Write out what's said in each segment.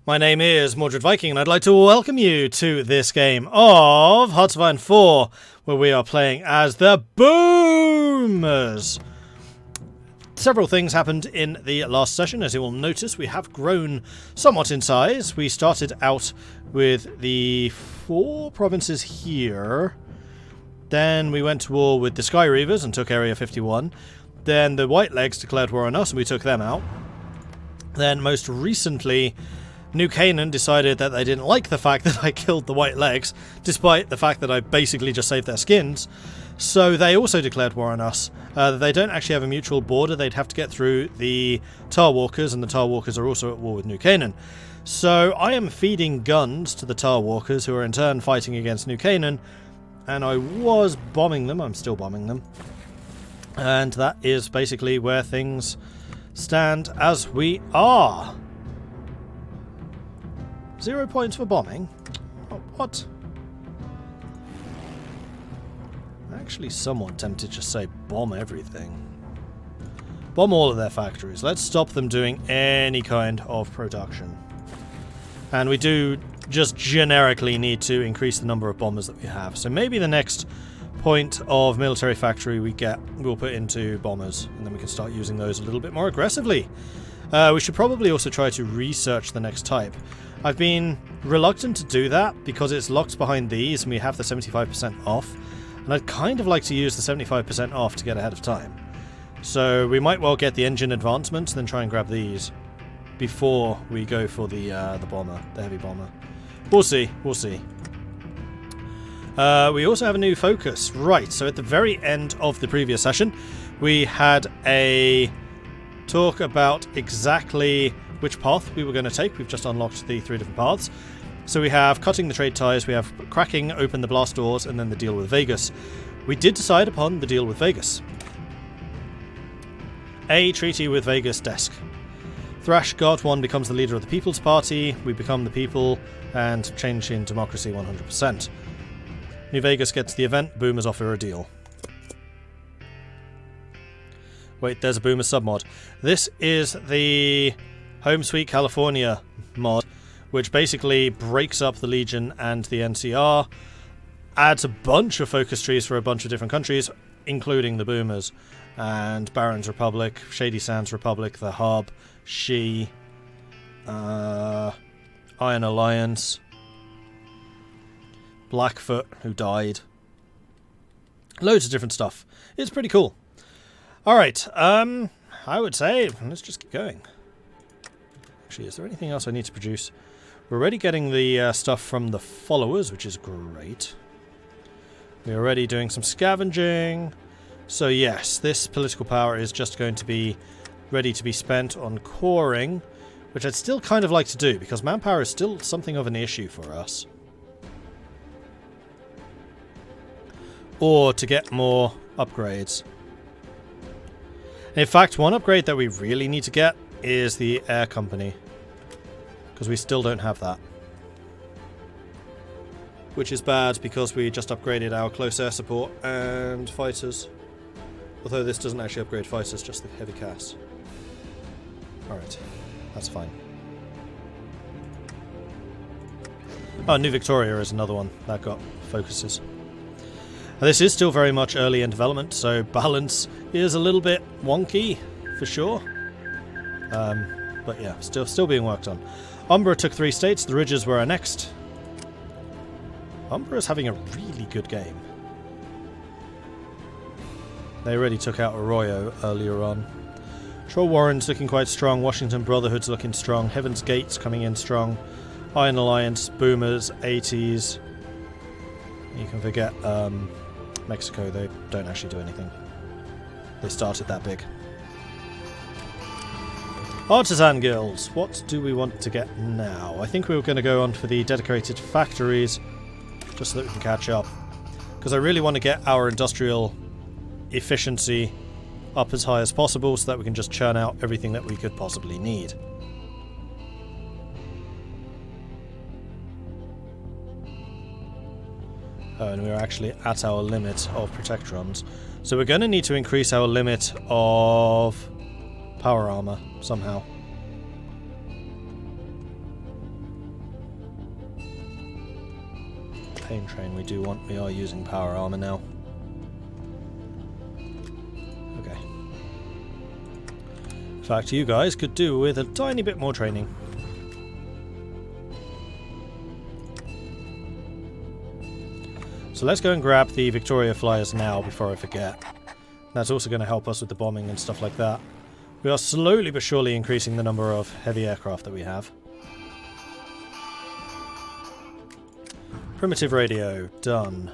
My name is Mordred Viking, and I'd like to welcome you to this game of Hearts of Iron 4, where we are playing as the Boomers. Several things happened in the last session. As you will notice, we have grown somewhat in size. We started out with the 4 provinces here. Then we went to war with the Sky Reavers and took Area 51. Then the White Legs declared war on us and we took them out. Then most recently, New Canaan decided that they didn't like the fact that I killed the White Legs, despite the fact that I basically just saved their skins. So they also declared war on us. They don't actually have a mutual border. They'd have to get through the Tar Walkers, and the Tar Walkers are also at war with New Canaan. So I am feeding guns to the Tar Walkers, who are in turn fighting against New Canaan, and I was bombing them. I'm still bombing them. And that is basically where things stand as we are. 0 points for bombing? Oh, what? Actually somewhat tempted to say bomb everything. Bomb all of their factories. Let's stop them doing any kind of production. And we do just generically need to increase the number of bombers that we have. So maybe the next point of military factory we get, we'll put into bombers, and then we can start using those a little bit more aggressively. We should probably also try to research the next type. I've been reluctant to do that because it's locked behind these and we have the 75% off, and I'd kind of like to use the 75% off to get ahead of time. So we might well get the engine advancements, then try and grab these before we go for the bomber, the heavy bomber. We'll see, we'll see. We also have a new focus. Right, so at the very end of the previous session, we had a talk about exactly which path we were going to take. We've just unlocked the 3 different paths. So we have cutting the trade ties, we have cracking open the blast doors, and then the deal with Vegas. We did decide upon the deal with Vegas. A treaty with Vegas desk. Thrash God 1 becomes the leader of the People's Party. We become the people and change in democracy 100%. New Vegas gets the event. Boomers offer a deal. Wait, there's a Boomer submod. This is the Home Sweet California mod, which basically breaks up the Legion and the NCR, adds a bunch of focus trees for a bunch of different countries, including the Boomers, and Barons Republic, Shady Sands Republic, the Hub, She, Iron Alliance, Blackfoot, who died. Loads of different stuff. It's pretty cool. Alright, I would say, let's just keep going. Actually, is there anything else I need to produce? We're already getting the stuff from the followers, which is great. We're already doing some scavenging. So yes, this political power is just going to be ready to be spent on coring, which I'd still kind of like to do, because manpower is still something of an issue for us. Or to get more upgrades. In fact, one upgrade that we really need to get is the air company, because we still don't have that, which is bad because we just upgraded our close air support and fighters, although this doesn't actually upgrade fighters, just the heavy cass. Alright, that's fine. Oh, New Victoria is another one that got focuses. Now, this is still very much early in development, so balance is a little bit wonky for sure. But yeah, still being worked on. Umbra took 3 states. The Ridges were our next. Umbra is having a really good game. They already took out Arroyo earlier on. Troll Warren's looking quite strong. Washington Brotherhood's looking strong. Heaven's Gate's coming in strong. Iron Alliance, Boomers, 80s. You can forget Mexico. They don't actually do anything. They started that big. Artisan Guilds. What do we want to get now? I think we were going to go on for the dedicated factories, just so that we can catch up. Because I really want to get our industrial efficiency up as high as possible, so that we can just churn out everything that we could possibly need. Oh, and we're actually at our limit of Protectrons. So we're going to need to increase our limit of power armor somehow. campaign train we are using power armor now. Okay. In fact, you guys could do with a tiny bit more training. So let's go and grab the Victoria Flyers now before I forget. That's also going to help us with the bombing and stuff like that. We are slowly but surely increasing the number of heavy aircraft that we have. Primitive radio, done.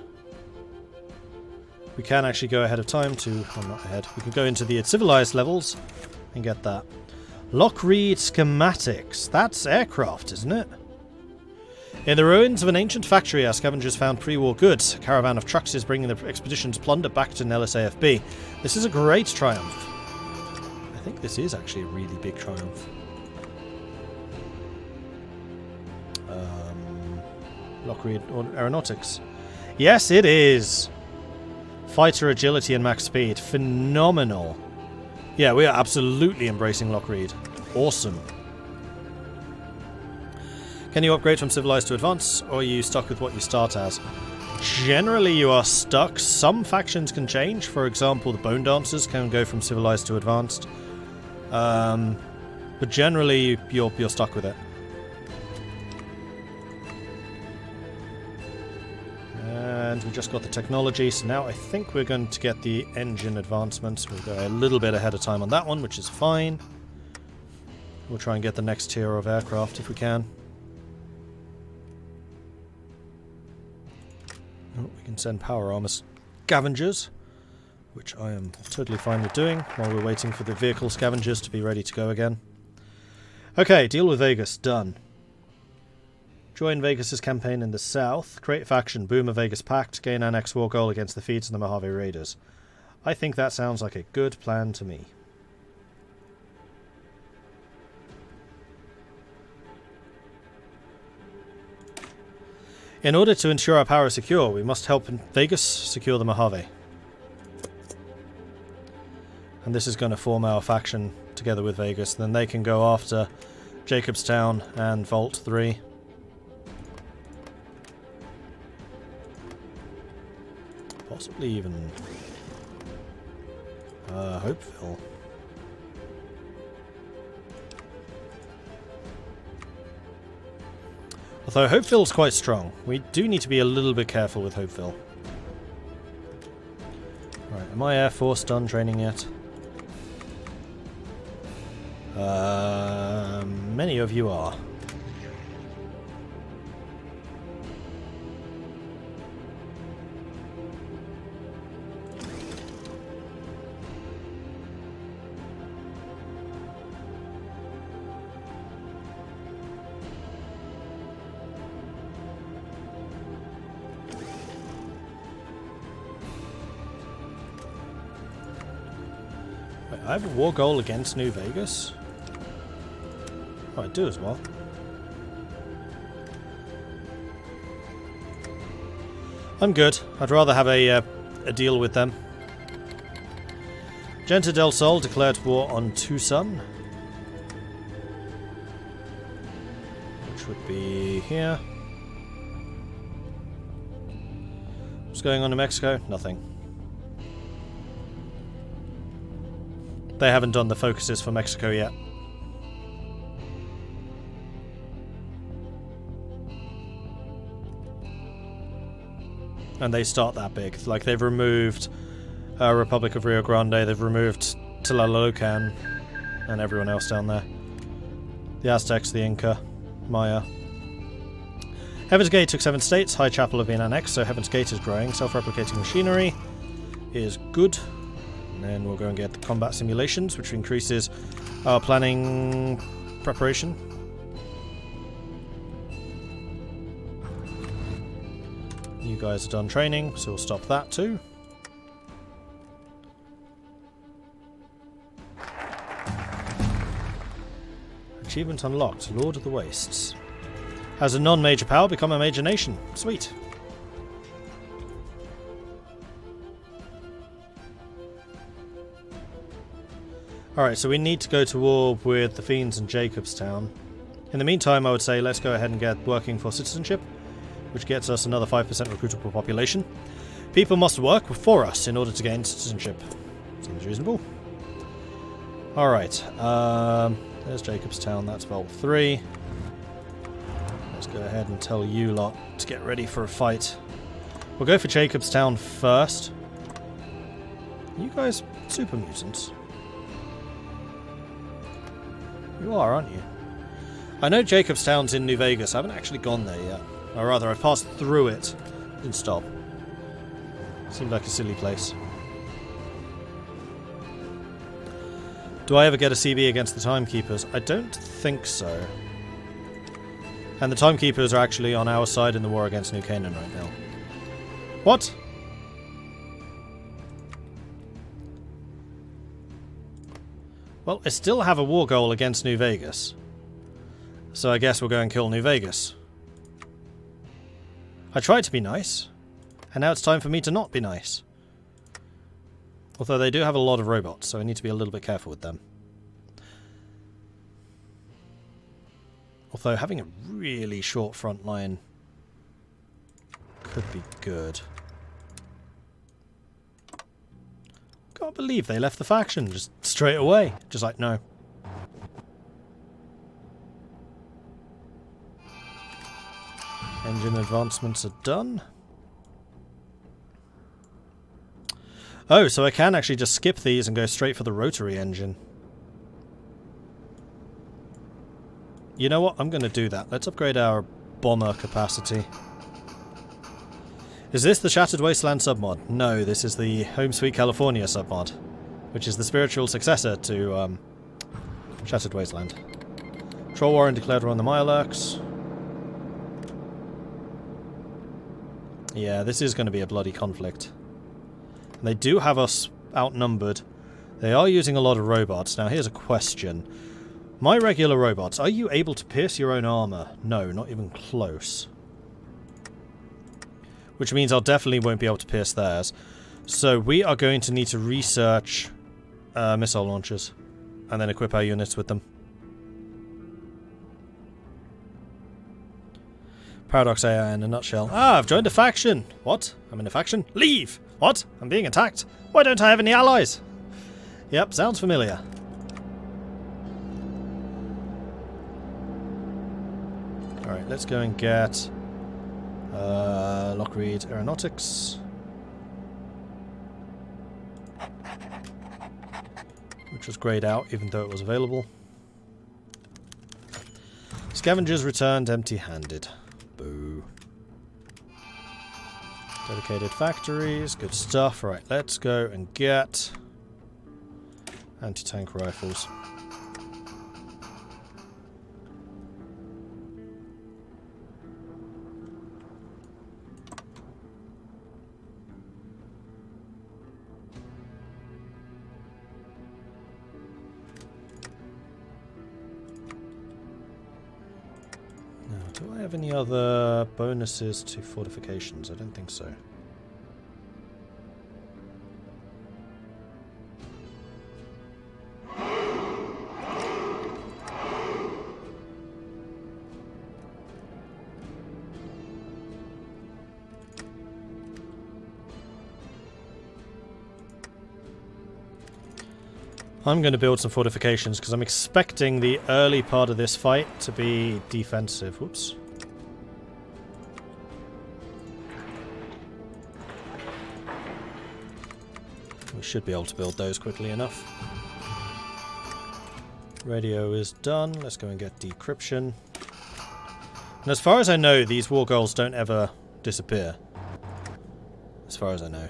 We can actually go ahead of time to... well, not ahead. We can go into the civilized levels and get that. Lockreed schematics. That's aircraft, isn't it? In the ruins of an ancient factory, our scavengers found pre-war goods. A caravan of trucks is bringing the expedition's plunder back to Nellis AFB. This is a great triumph. I think this is actually a really big triumph. Lockreed Aeronautics. Yes, it is! Fighter agility and max speed. Phenomenal. Yeah, we are absolutely embracing Lockreed. Awesome. Can you upgrade from civilized to advanced, or are you stuck with what you start as? Generally you are stuck. Some factions can change. For example, the Bone Dancers can go from civilized to advanced. But generally you're stuck with it. And we just got the technology, so now I think we're going to get the engine advancements. We'll go a little bit ahead of time on that one, which is fine. We'll try and get the next tier of aircraft if we can. Oh, we can send power armor scavengers, which I am totally fine with doing, while we're waiting for the vehicle scavengers to be ready to go again. Okay, deal with Vegas, done. Join Vegas' campaign in the south. Create faction. Boom a Vegas Pact. Gain annex war goal against the Feeds and the Mojave Raiders. I think that sounds like a good plan to me. In order to ensure our power is secure, we must help Vegas secure the Mojave. And this is going to form our faction together with Vegas. Then they can go after Jacobstown and Vault 3. Possibly even Hopeville. Although Hopeville's quite strong. We do need to be a little bit careful with Hopeville. Right, am I Air Force done training yet? Many of you are. I have a war goal against New Vegas? Oh, I do as well. I'm good. I'd rather have a deal with them. Gente del Sol declared war on Tucson. Which would be here. What's going on in Mexico? Nothing. They haven't done the focuses for Mexico yet. And they start that big. Like, they've removed Republic of Rio Grande, they've removed Tlalocan, and everyone else down there. The Aztecs, the Inca, Maya. Heaven's Gate took 7 states, High Chapel have been annexed, so Heaven's Gate is growing. Self-replicating machinery is good. And then we'll go and get the combat simulations, which increases our planning preparation. You guys are done training, so we'll stop that too. Achievement unlocked, Lord of the Wastes. As a non-major power, become a major nation. Sweet. Alright, so we need to go to war with the Fiends in Jacobstown. In the meantime, I would say let's go ahead and get working for citizenship. which gets us another 5% recruitable population. People must work for us in order to gain citizenship. Seems reasonable. Alright, there's Jacobstown, that's Vault 3. Let's go ahead and tell you lot to get ready for a fight. We'll go for Jacobstown first. You guys super mutants? You are, aren't you? I know Jacobstown's in New Vegas. I haven't actually gone there yet. Or rather, I've passed through it. Didn't stop. Seemed like a silly place. Do I ever get a CB against the Timekeepers? I don't think so. And the Timekeepers are actually on our side in the war against New Canaan right now. What? Well, I still have a war goal against New Vegas. So I guess we'll go and kill New Vegas. I tried to be nice. And now it's time for me to not be nice. Although they do have a lot of robots, so I need to be a little bit careful with them. Although having a really short front line could be good. Can't believe they left the faction just straight away. Just like, no. Engine advancements are done. Oh, so I can actually just skip these and go straight for the rotary engine. You know what? I'm going to do that. Let's upgrade our bomber capacity. Is this the Shattered Wasteland submod? No, this is the Home Sweet California submod, which is the spiritual successor to Shattered Wasteland. Troll Warren declared war on the Mirelurks. Yeah, this is going to be a bloody conflict. They do have us outnumbered. They are using a lot of robots. Now here's a question. My regular robots, are you able to pierce your own armor? No, not even close. Which means I definitely won't be able to pierce theirs. So we are going to need to research missile launchers. And then equip our units with them. Paradox AI in a nutshell. Ah, I've joined a faction. What? I'm in a faction? Leave! What? I'm being attacked. Why don't I have any allies? Yep, sounds familiar. Alright, let's go and get Lockreed Aeronautics. Which was greyed out, even though it was available. Scavengers returned empty-handed. Boo. Dedicated factories, good stuff. Right, let's go and get anti-tank rifles. Do I have any other bonuses to fortifications? I don't think so. I'm going to build some fortifications because I'm expecting the early part of this fight to be defensive. Whoops. We should be able to build those quickly enough. Radio is done. Let's go and get decryption. And as far as I know, these war goals don't ever disappear. As far as I know.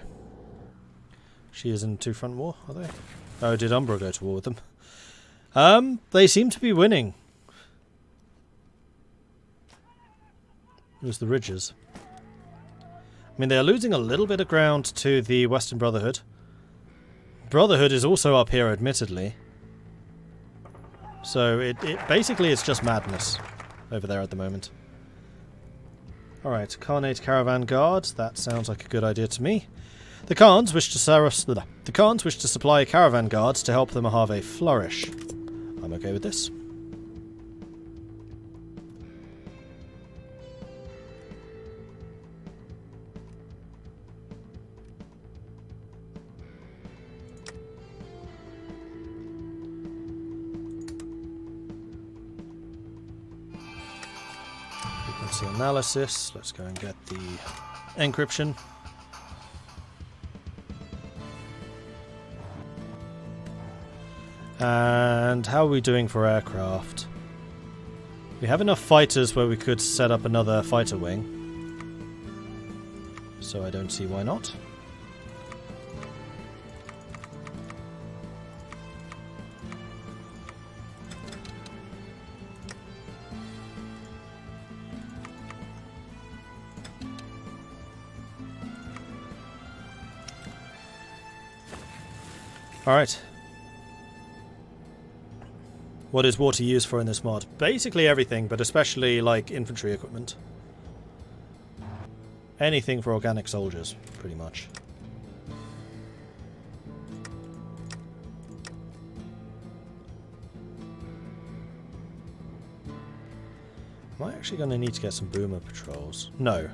She is in two-front war, are they? Oh, did Umbra go to war with them? They seem to be winning. It was the Ridges. I mean, they are losing a little bit of ground to the Western Brotherhood. Brotherhood is also up here, admittedly. So it basically it's just madness over there at the moment. Alright, Carnate Caravan Guard. That sounds like a good idea to me. The Khans wish to supply caravan guards to help the Mojave flourish. I'm okay with this. Privacy analysis. Let's go and get the encryption. And how are we doing for aircraft? We have enough fighters where we could set up another fighter wing. So I don't see why not. Alright. What is water used for in this mod? Basically everything, but especially like infantry equipment. Anything for organic soldiers, pretty much. Am I actually going to need to get some boomer patrols? No.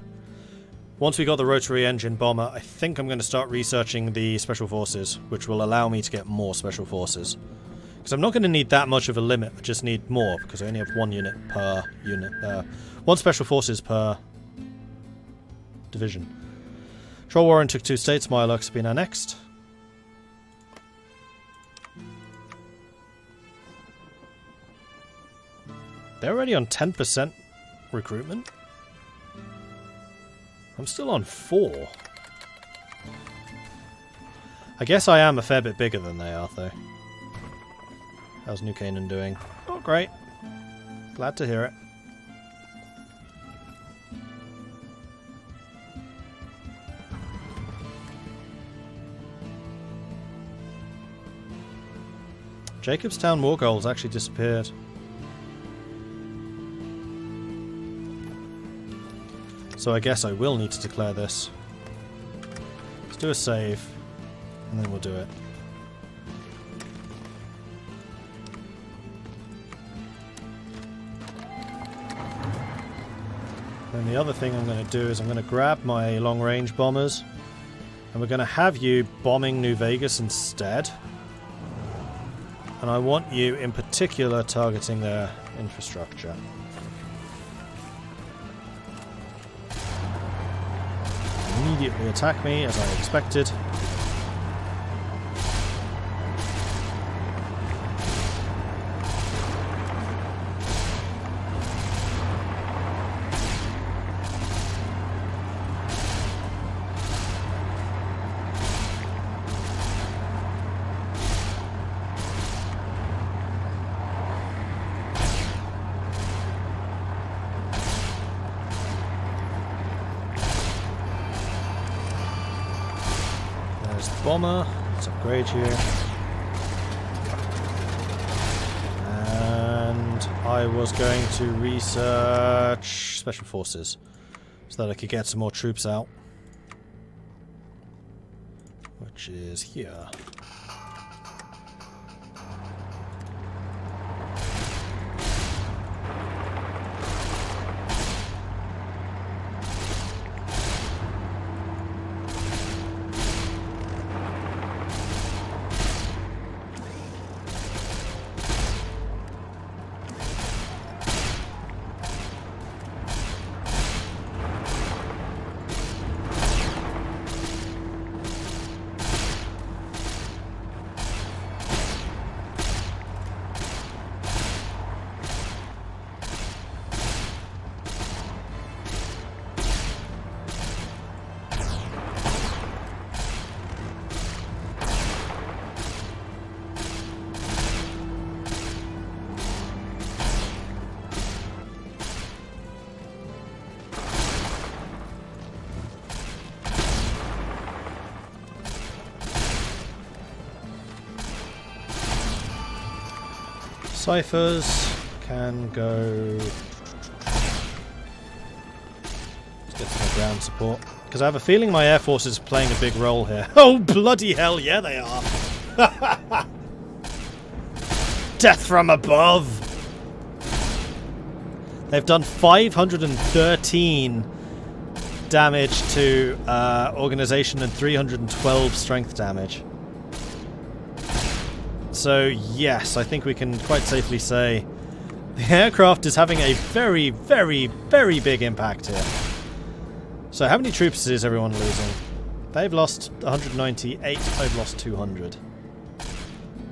Once we got the rotary engine bomber, I think I'm going to start researching the special forces, which will allow me to get more special forces. Because I'm not going to need that much of a limit, I just need more, because I only have one unit per unit. One special forces per division. Troll Warren took 2 states, Mirelurk has been annexed. They're already on 10% recruitment. I'm still on 4. I guess I am a fair bit bigger than they are, though. How's New Canaan doing? Oh, great. Glad to hear it. Jacobstown war goals actually disappeared. So I guess I will need to declare this. Let's do a save, and then we'll do it. Then the other thing I'm going to do is I'm going to grab my long-range bombers, and we're going to have you bombing New Vegas instead. And I want you in particular targeting their infrastructure. Immediately attack me, as I expected. Bomber, let's upgrade you. And I was going to research special forces so that I could get some more troops out. Which is here. Ciphers can go. Let's get some ground support. Because I have a feeling my air force is playing a big role here. Oh, bloody hell, yeah they are. Death from above. They've done 513 damage to organization and 312 strength damage. So yes, I think we can quite safely say The aircraft is having a very, very, very big impact here. So how many troops is everyone losing? They've lost 198, I've lost 200.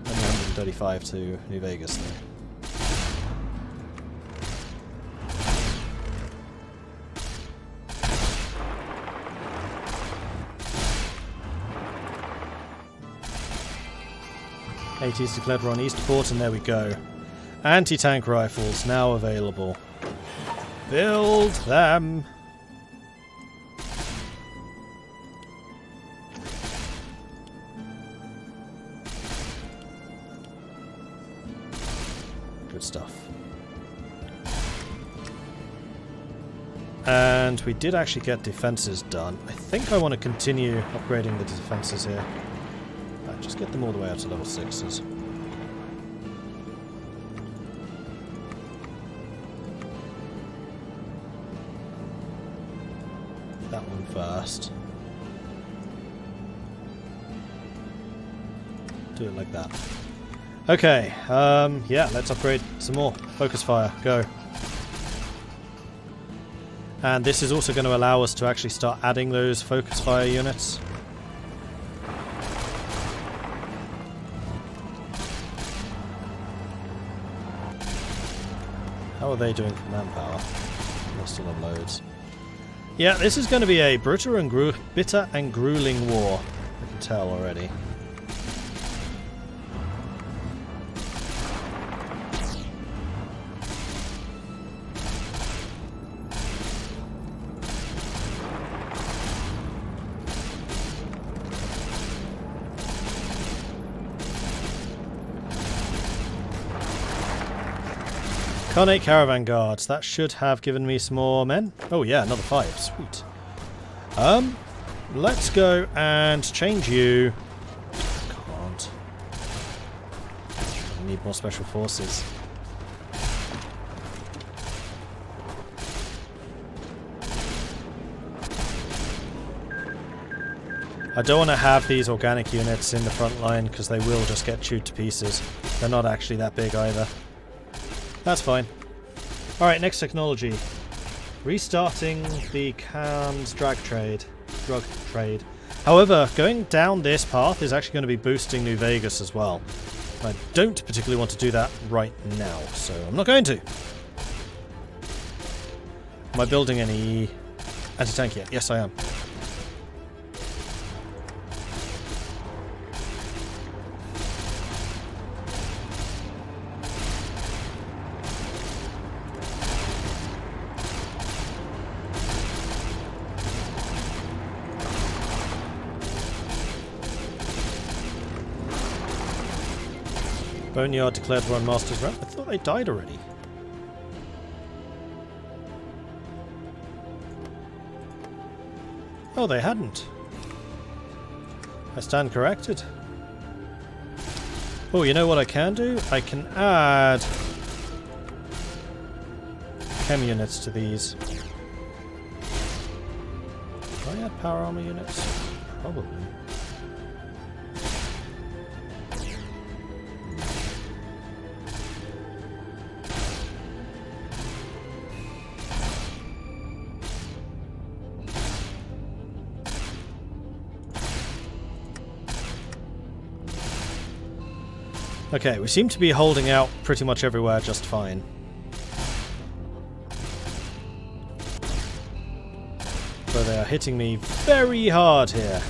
Only 135 to New Vegas there. AT's declared we're on Eastport, and there we go. Anti-tank rifles now available. Build them! Good stuff. And we did actually get defences done. I think I want to continue upgrading the defences here. Just get them all the way up to level 6s. That one first. Do it like that. Okay, yeah, let's upgrade some more. Focus fire, go. And this is also going to allow us to actually start adding those focus fire units. How are they doing for manpower? They still have loads. Yeah, this is going to be a bitter and grueling war. I can tell already. Carnate Caravan Guards. That should have given me some more men. Oh yeah, another 5. Sweet. Let's go and change you. Can't. I need more special forces. I don't want to have these organic units in the front line because they will just get chewed to pieces. They're not actually that big either. That's fine. Alright, next technology. Restarting the canned drug trade. However, going down this path is actually going to be boosting New Vegas as well. I don't particularly want to do that right now, so I'm not going to. Am I building any anti-tank yet? Yes, I am. Boneyard declared we're on Master's Rep. I thought they died already. Oh, they hadn't. I stand corrected. Oh, you know what I can do? I can add chem units to these. Can I add power armor units? Probably. Okay, we seem to be holding out pretty much everywhere just fine. But they are hitting me very hard here.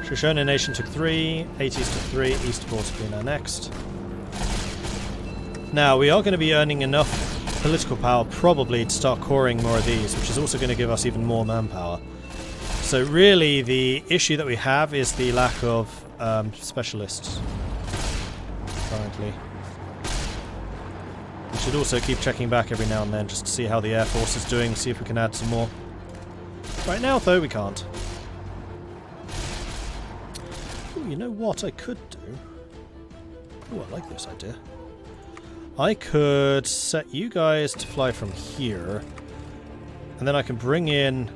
Shoshone Nation took 3, 80s took 3, Eastport will be now next. Now, we are going to be earning enough political power probably to start coring more of these, which is also going to give us even more manpower. So really, the issue that we have is the lack of specialists currently. We should also keep checking back every now and then just to see how the Air Force is doing, see if we can add some more. Right now, though, we can't. You know what I could do? Oh, I like this idea. I could set you guys to fly from here, and then I can bring in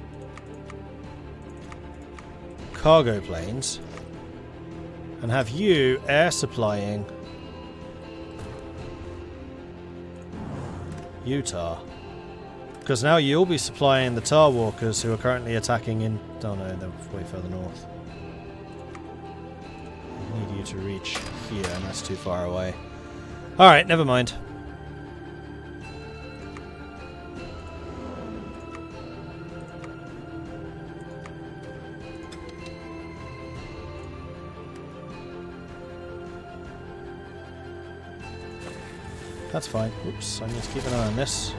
cargo planes and have you air supplying Utah. Because now you'll be supplying the Tar Walkers who are currently attacking in... Oh no, they're way further north. I need you to reach here, and that's too far away. Alright, never mind. That's fine. Oops, I need to keep an eye on this.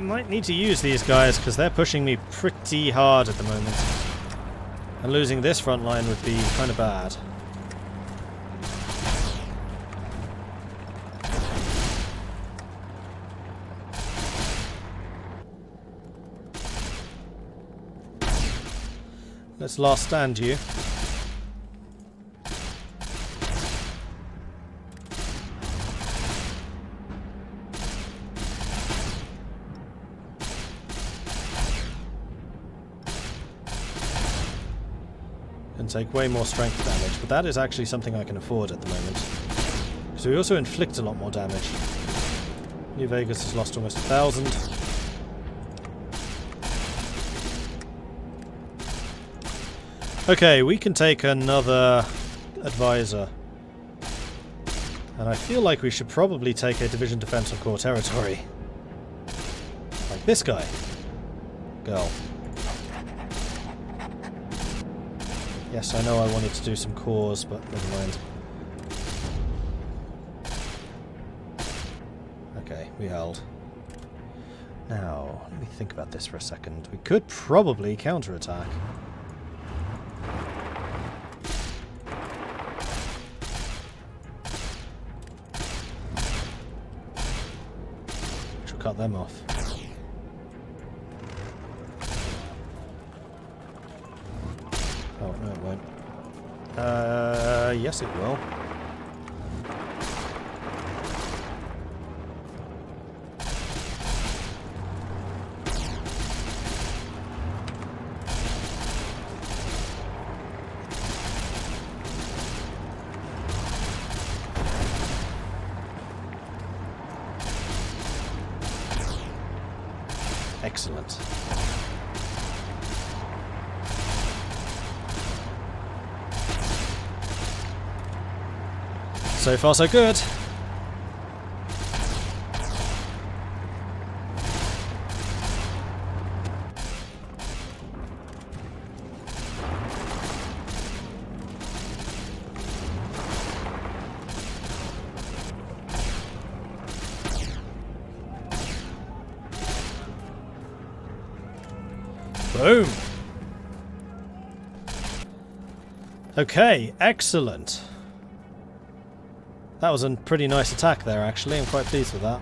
Might need to use these guys because they're pushing me pretty hard at the moment, and losing this front line would be kind of bad. Let's last stand you. Take way more strength damage, but that is actually something I can afford at the moment. So we also inflict a lot more damage. New Vegas has lost almost 1,000. Okay, we can take another advisor. And I feel like we should probably take a Division Defense of Core territory. Like this guy. Girl. Yes, I know I wanted to do some cores, but never mind. Okay, we held. Now, let me think about this for a second. We could probably counterattack. Which will cut them off. Oh, no it won't. Yes it will. Excellent. So far so good. Boom. Okay, excellent. That was a pretty nice attack there, actually. I'm quite pleased with that.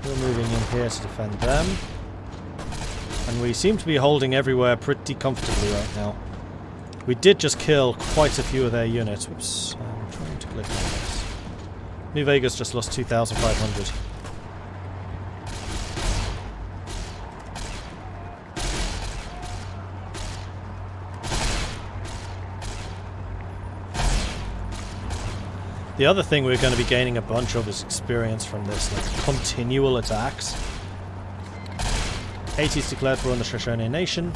We're moving in here to defend them. And we seem to be holding everywhere pretty comfortably right now. We did just kill quite a few of their units. Whoops. I'm trying to click on this. New Vegas just lost 2,500. The other thing we're going to be gaining a bunch of is experience from this, like continual attacks. 80's declared war on the Shoshone Nation.